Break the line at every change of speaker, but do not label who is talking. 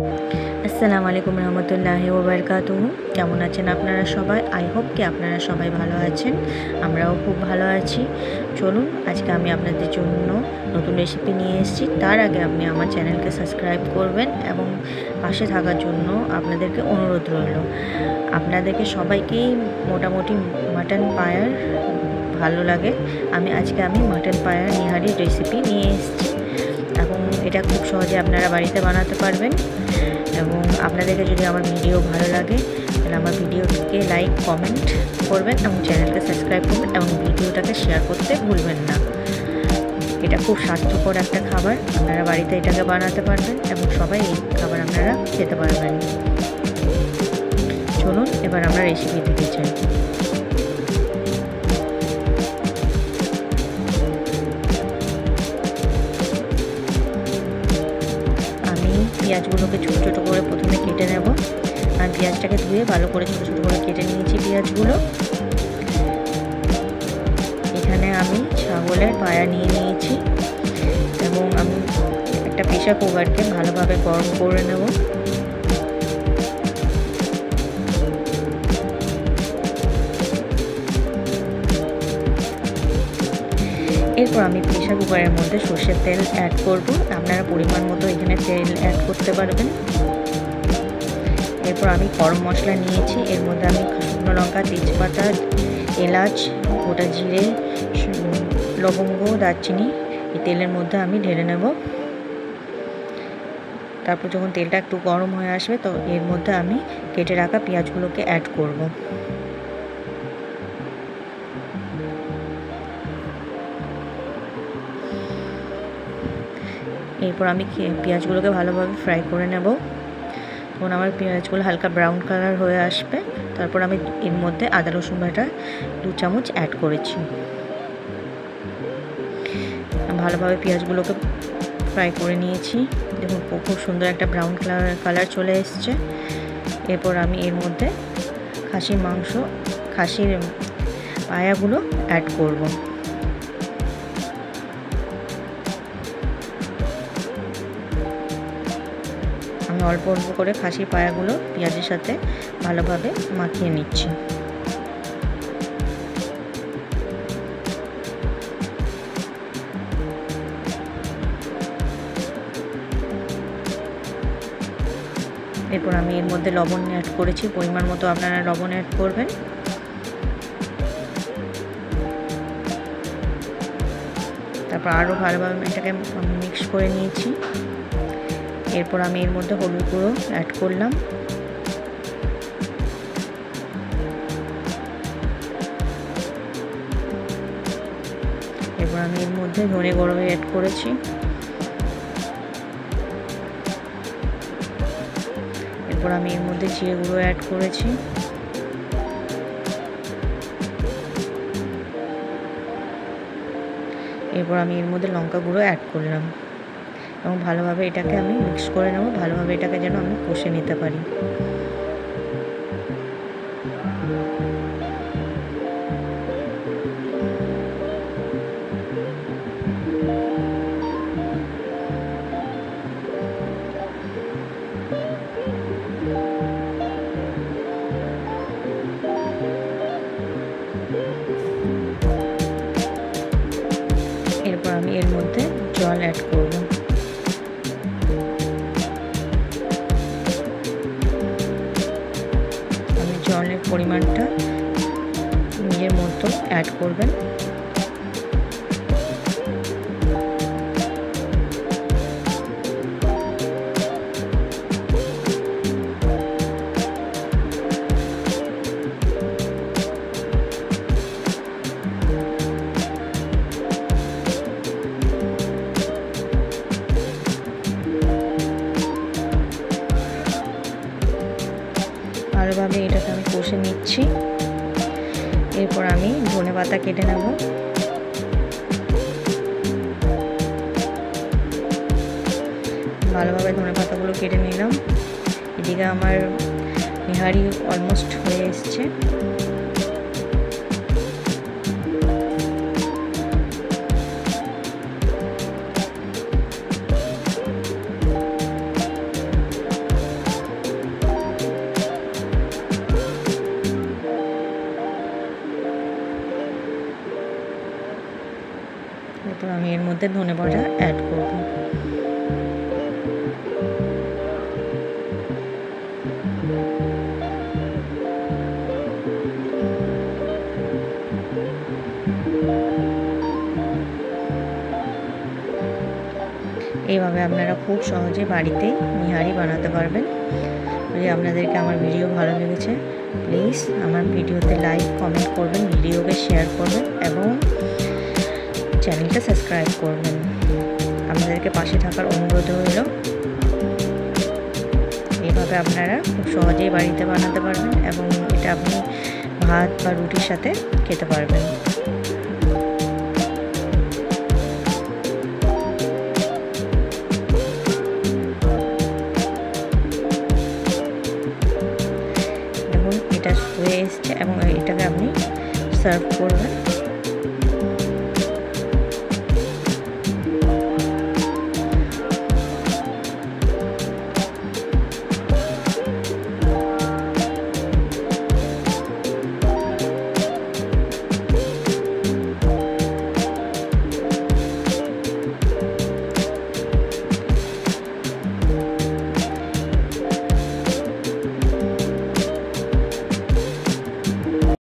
আসসালামু আলাইকুম রহমতুল্লাহি ওয়া বারাকাতুহু। কেমন আছেন আপনারা সবাই? আই হোপ কি আপনারা সবাই ভালো আছেন। আমরাও খুব ভালো আছি। চলুন আজকে আমি আপনাদের জন্য নতুন রেসিপি নিয়ে এসেছি। তার আগে আপনি আমার চ্যানেলকে সাবস্ক্রাইব করবেন এবং পাশে থাকার জন্য আপনাদেরকে অনুরোধ রইল। আপনাদেরকে সবাইকেই মোটামুটি মাটন পায়ার ভালো লাগে। আজকে আমি মাটন পায়ার নিহারির রেসিপি নিয়ে এসেছি এবং এটা খুব সহজে আপনারা বাড়িতে বানাতে পারবেন। এবং আপনাদেরকে যদি আমার ভিডিও ভালো লাগে তাহলে আমার ভিডিওকে লাইক কমেন্ট করবেন এবং চ্যানেলকে সাবস্ক্রাইব করবেন এবং ভিডিওটাকে শেয়ার করতে ভুলবেন না। এটা খুব স্বাস্থ্যকর একটা খাবার, আপনারা বাড়িতে এটাকে বানাতে পারবেন এবং সবাই এই খাবার আপনারা খেতে পারবেন। চলুন এবার আমরা রেসিপি দিতে চাই। পেঁয়াজগুলোকে ছোটো ছোটো করে প্রথমে কেটে নেব। আর পেঁয়াজটাকে ধুয়ে ভালো করে ছোটো ছোটো করে কেটে নিয়েছি পেঁয়াজগুলো। এখানে আমি ছাগলের পায়া নিয়ে নিয়েছি এবং আমি একটা প্রেসার কুকারকে ভালোভাবে গরম করে নেব। এরপর আমি প্রেসার কুকারের মধ্যে সর্ষের তেল অ্যাড করব। আপনারা পরিমাণ মতো এখানে তেল অ্যাড করতে পারবেন। এরপর আমি গরম মশলা নিয়েছি, এর মধ্যে আমি শুকনো লঙ্কা, তেজপাতা, এলাচ, গোটা জিরে, লবঙ্গ, দারচিনি এই তেলের মধ্যে আমি ঢেলে নেব। তারপর যখন তেলটা একটু গরম হয়ে আসবে তো এর মধ্যে আমি কেটে রাখা পেঁয়াজগুলোকে অ্যাড করব। এরপর আমি পেঁয়াজগুলোকে ভালোভাবে ফ্রাই করে নেব। তখন আমার পেঁয়াজগুলো হালকা ব্রাউন কালার হয়ে আসবে। তারপর আমি এর মধ্যে আদা রসুন বাটা 2 চামচ অ্যাড করেছি। ভালোভাবে পেঁয়াজগুলোকে ফ্রাই করে নিয়েছি। দেখুন খুব সুন্দর একটা ব্রাউন কালার চলে এসছে। এরপর আমি এর মধ্যে খাসির পায়াগুলো অ্যাড করব। আমি অল্প অল্প করে খাসির পায়াগুলো পেঁয়াজের সাথে ভালোভাবে মাখিয়ে নিচ্ছি। এরপর আমি এর মধ্যে লবণ অ্যাড করেছি, পরিমাণ মতো আপনারা লবণ অ্যাড করবেন। তারপর আরও ভালোভাবে এটাকে মিক্স করে নিয়েছি। এরপর আমি এর মধ্যে হলুদ গুঁড়ো অ্যাড করলাম। এরপর আমি এর মধ্যে ধনে গুঁড়ো অ্যাড করেছি। এরপর আমি এর মধ্যে জিরে গুঁড়ো অ্যাড করেছি। এরপর আমি এর মধ্যে লঙ্কা গুঁড়ো অ্যাড করলাম এবং ভালোভাবে এটাকে আমি মিক্স করে নেব। ভালোভাবে এটাকে যেন আমি কষে নিতে পারি। এরপর আমি এর মধ্যে জল অ্যাড করব। জলের পরিমাণটা নিজের মতো অ্যাড করবেন। ভালোভাবে এটাকে আমি কষে নিচ্ছি। এরপর আমি ধনেপাতা কেটে নেব। ভালোভাবে ধনেপাতাগুলো কেটে নিলাম। এদিকে আমার নিহারি অলমোস্ট হয়ে এসছে। মধ্যে ধনেপাতা অ্যাড করব। এইভাবে আপনারা খুব সহজে বাড়িতে নিহারি বানাতে পারবেন। যদি আপনাদেরকে আমার ভিডিও ভালো লেগেছে প্লিজ আমার ভিডিওতে লাইক কমেন্ট করবেন, ভিডিওকে শেয়ার করবেন এবং চ্যানেলটা সাবস্ক্রাইব করবেন। আপনাদেরকে পাশে থাকার অনুরোধ রইল। এইভাবে আপনারা খুব সহজেই বাড়িতে বানাতে পারবেন এবং এটা আপনি ভাত বা রুটির সাথে খেতে পারবেন। এটা হয়ে এসছে এবং এটাকে আপনি সার্ভ করবেন।